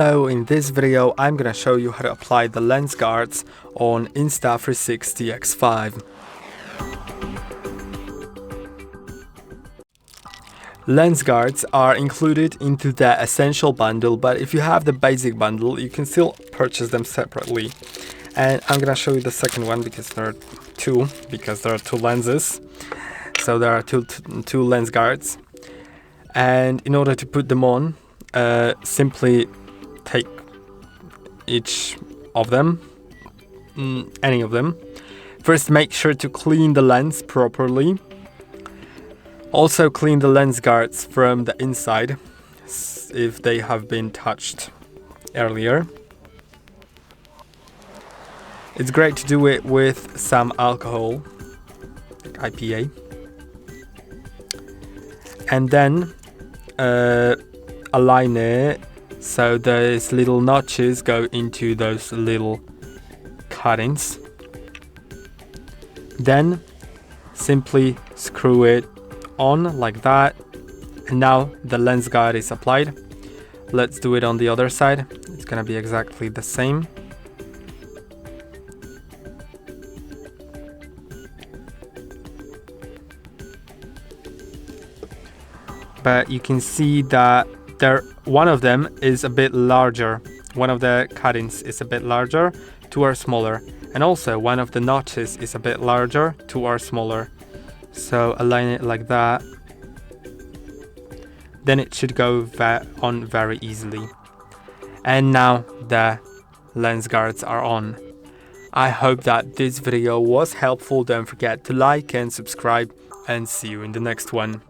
So in this video I'm gonna show you how to apply the lens guards on Insta360 X5. Lens guards are included into the essential bundle, but if you have the basic bundle you can still purchase them separately. And I'm gonna show you the second one because there are two lenses. So there are two lens guards, and in order to put them on, simply take each of them, any of them. First, make sure to clean the lens properly. Also clean the lens guards from the inside if they have been touched earlier. It's great to do it with some alcohol, like IPA. And then align it so those little notches go into those little cuttings. Then simply screw it on like that, and now the lens guard is applied. Let's do it on the other side. It's gonna be exactly the same. But you can see that one of them is a bit larger. One of the cuttings is a bit larger, two are smaller. And also one of the notches is a bit larger, two are smaller. So align it like that. Then it should go on very easily. And now the lens guards are on. I hope that this video was helpful. Don't forget to like and subscribe, and see you in the next one.